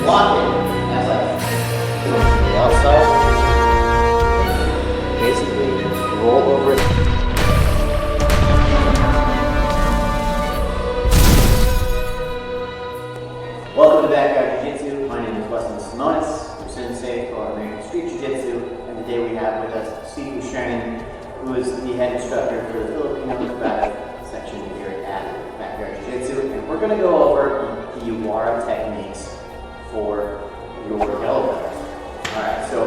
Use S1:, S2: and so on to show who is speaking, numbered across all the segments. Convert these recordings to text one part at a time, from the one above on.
S1: block it as I go to the outside. Basically, roll over it. Welcome to Backyard Jiu-Jitsu. My name is Weston Simonis, your sensei for American Street Jiu-Jitsu, and today we have with us Steve Sherman, who is the head instructor for the Filipino combative section here at Backyard Jiu-Jitsu, and we're going to go over the Yawara techniques for your yellow belt. Alright, so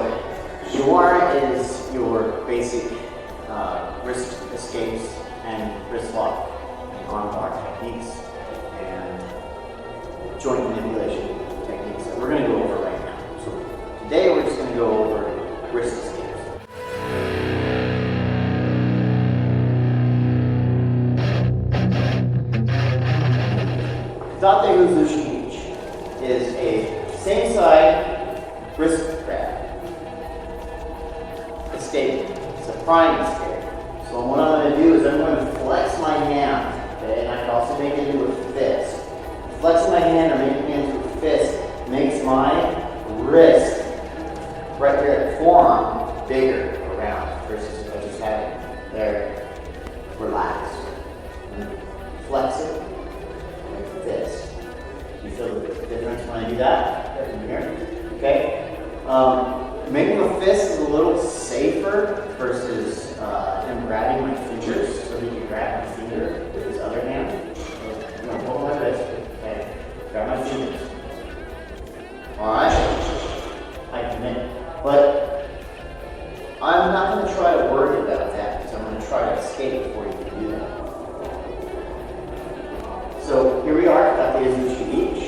S1: Yawara is your basic wrist escapes and wrist lock and armbar techniques and joint manipulation techniques that we're going to go over right now. So today we're just going to go over wrist escapes. Tate Uzushi is a same side wrist grab escape. It's a prime escape. So what I'm going to do is I'm going to flex my hand, okay, and I can also make it into a fist. Flexing my hand or making it into a fist makes my wrist right here at the forearm bigger around versus if I just have it there relaxed. Flex it. This. You feel the difference when I do that? Here. Okay? Making a fist is a little safer versus him grabbing my fingers, so he can grab my finger with his other hand. So, I'm going to hold my wrist. Okay? Grab my fingers. Alright? I commit. But I'm not going to try to worry about that because I'm going to try to escape before you can do that. So here we are, Tate Uzushi each.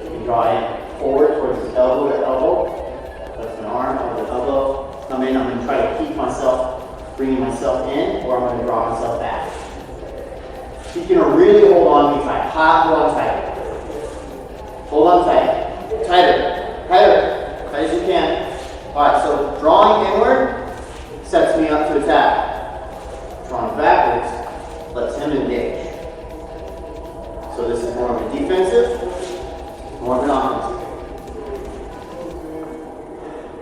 S1: You can draw in forward towards his elbow to elbow. That's an arm over the elbow. Come in, I'm going to try to keep myself, bringing myself in, or I'm going to draw myself back. He's going to really hold on to me tight. Hold on tight. Hold on tight. Tighter. Tighter. Tight as you can. Alright, so drawing inward sets me up to attack. Drawing backwards lets him engage. So this is more of a defensive, more of an offensive.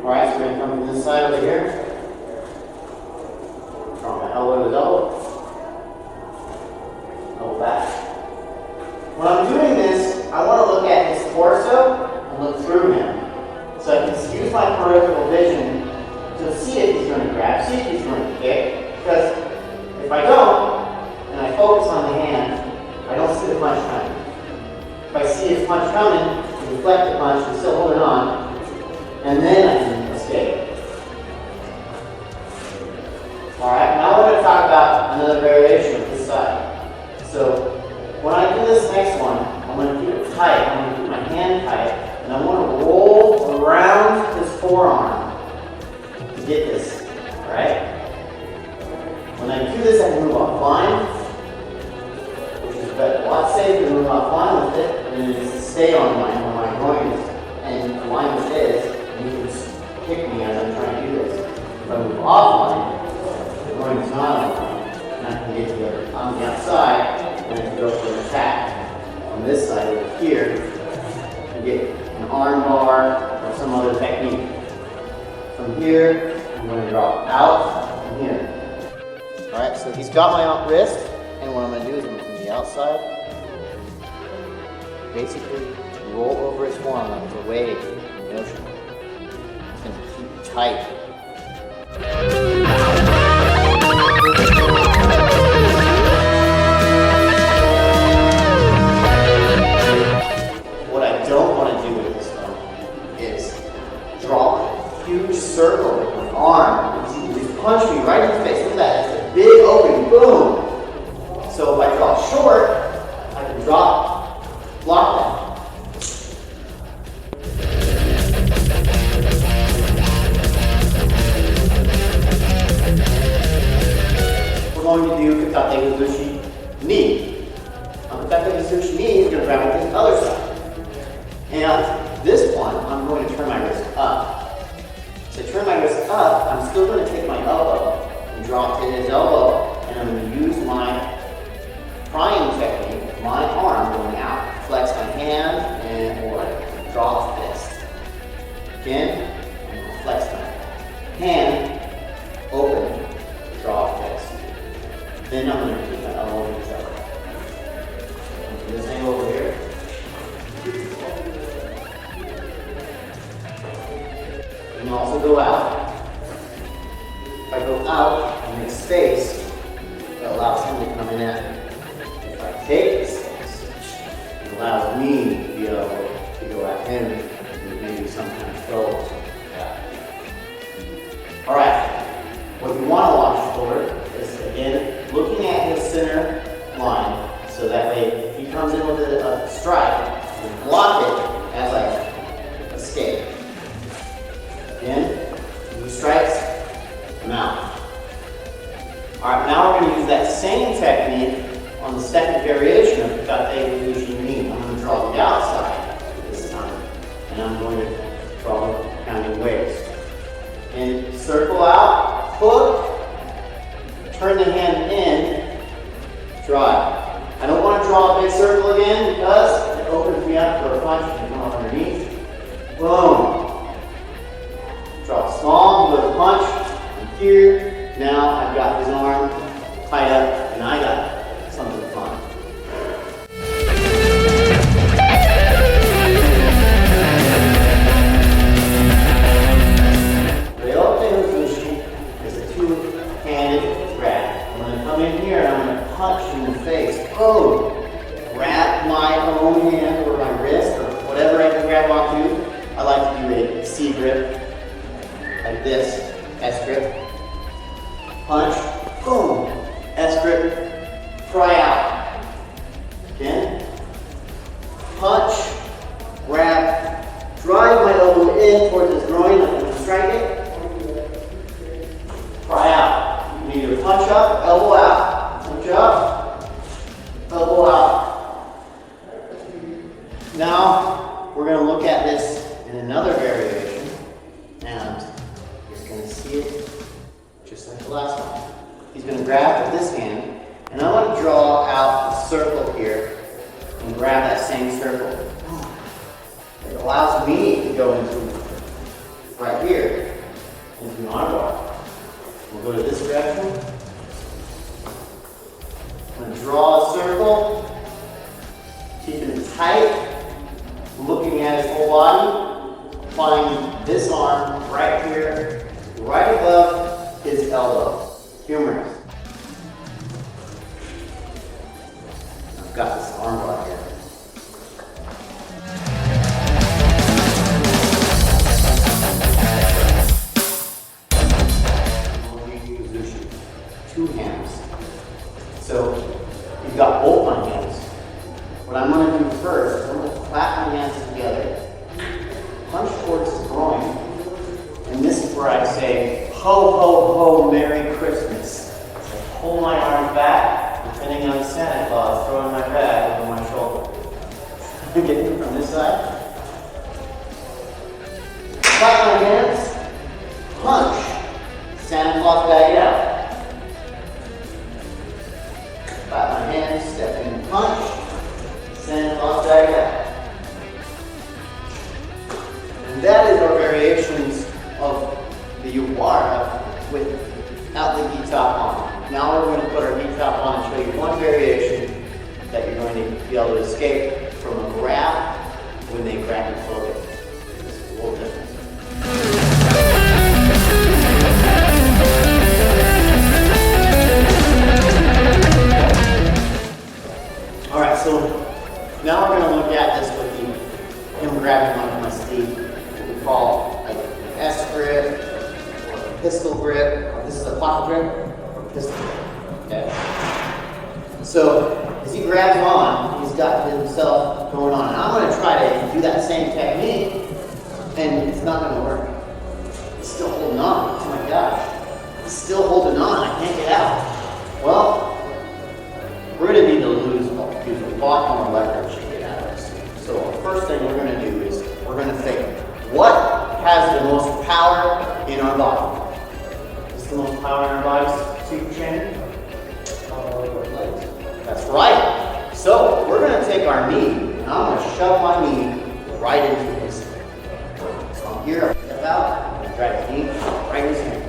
S1: Alright, so we're going to come from this side over here. Draw my elbow to his elbow. Elbow back. When I'm doing this, I want to look at his torso and look through him. So I can use my peripheral vision to see if he's going to grab, see if he's going to kick. Because if I don't, and I focus on the hand, I don't see the punch coming. If I see his punch coming, deflect the punch, I'm still holding on, and then I can escape. Alright, now we're going to talk about another variation of this side. So when I do this next one, I'm going to keep it tight, I'm going to keep my hand tight, and I want to roll around his forearm to get this. Alright? When I do this, I can move offline. But a lot safer to move offline with it than it is to stay online when my groin is and align with this, and you can kick me as I'm trying to do this. If I move offline, the groin is not online, and I can get to it on the outside, and I can go for an attack on this side over here, and get an arm bar or some other technique. From here, I'm going to drop out from here. Alright, so he's got my wrist, and what I'm going to do is I'm going to outside, basically roll over his forearm like it's a wave in the ocean. It's going to keep it tight. What I don't want to do with this one is draw a huge circle with my arm. You just punch me right in the face. Look at that. It's a big open boom. So if I draw short, I can drop, block that. We're going to do Tate Uzushi knee. Tate Uzushi knee is going to grab with this other side. And this one, I'm going to turn my wrist up. So I turn my wrist up, I'm still going to take my elbow and drop to his elbow, and I'm going to use my prying technique, my arm going out, flex my hand, and or drop Again, and flex my hand, open, draw, fix. Then I'm going to keep my elbow in each other. This angle over here. And also go out. If I go out and make space, it allows him to come in at me. If I take the space, it allows me to be able to go at him with maybe some kind of throw. All right, what you want to watch for is, again, looking at his center line, so that way if he comes in with a strike, you block it as I escape. Again, 2 strikes, I'm out. All right, now we're going to use that same technique on the second variation of Kate Ushin knee. I'm going to draw the outside this time, and I'm going to draw the counting waves. And circle out, hook, turn the hand in, drive. I don't want to draw a big circle again because it opens me up for a punch and come up underneath. Boom. Drop small, go to punch, and here, now I've got his arm tied up and I got something fun. Punch in the face. Oh! Grab my own hand or my wrist or whatever I can grab onto. I like to do a C grip, like this, S grip. Punch, boom, S grip, pry out. Again. Punch, grab, drive my elbow in towards his groin, I'm going to strike it. Pry out. You can either punch up, elbow out. Punch up, elbow out. Now we're going to look at this in another variation, and you're going to see it just like the last one. He's going to grab with this hand, and I want to draw out a circle here and grab that same circle. It allows me to go into right here, into an armbar. We'll go to this direction. I'm going to draw a circle, keeping it tight, looking at his whole body, applying this arm right here, right above his elbow. Humorous. I've got this armbar here. Two hands. So you've got both my hands. What I'm going to do first, I'm going to clap my hands together, punch towards his groin, and this is where I say, ho, ho, ho, Merry Christmas. So I pull my arms back, pretending I'm Santa Claus, throwing my bag over my shoulder. Get it from this side. Clap my hands, punch, Santa Claus bag it out. Clap my hands, step in, punch, Santa Claus bag it out. And that is our variations of the Yawara without the gi top on. Now we're going to put our gi top on and show you one variation that you're going to be able to escape from a grab when they grab and float it. This is a little different. Alright, so now we're going to look at this with him grabbing onto my sleeve, what we call an S grip, or a pistol grip, or this is a pocket grip, or pistol grip. Okay? So, as he grabs on, he's got himself going on. And I'm going to try to do that same technique, and it's not going to work. He's still holding on. Oh my gosh. He's still holding on. I can't get out. Well, we're going to need to use a lot more leverage to get out of this. So the first thing we're going to do is we're going to think, what has the most power in our body? What's the most power in our bodies, super training? That's right. So we're going to take our knee, and I'm going to shove my knee right into his. So I'm from here, step out, and drive the knee right in his hand.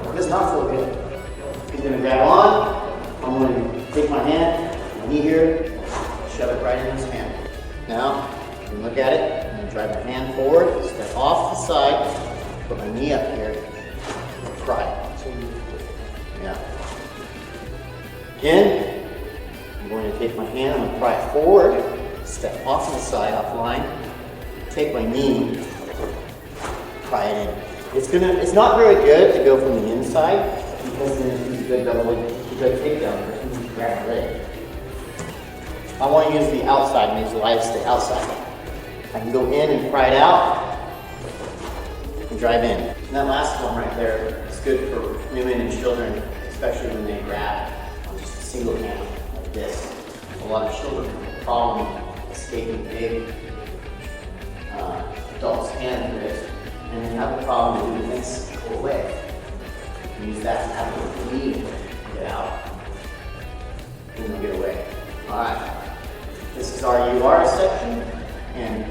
S1: It does not feel good. He's going to grab on. I'm going to take my hand, my knee here, shove it right in his hand. Now, you can look at it. I'm going to drive my hand forward, step off the side, put my knee up here, and pry. Yeah. Again, I'm going to take my hand, I'm going to pry it forward, step off to the side, off line, take my knee, pry it in. It's not very good to go from the inside because then it's a good takedown versus you grab the leg. I want to use the outside, makes the life stay outside. I can go in and pry it out and drive in. And that last one right there is good for women and children, especially when they grab on just a single hand like this. A lot of children have a problem escaping big adults' hand grips, and they have a problem doing this, go away. Use that to have a bleed, get out, and they'll get away. All right, this is our Yawara section, and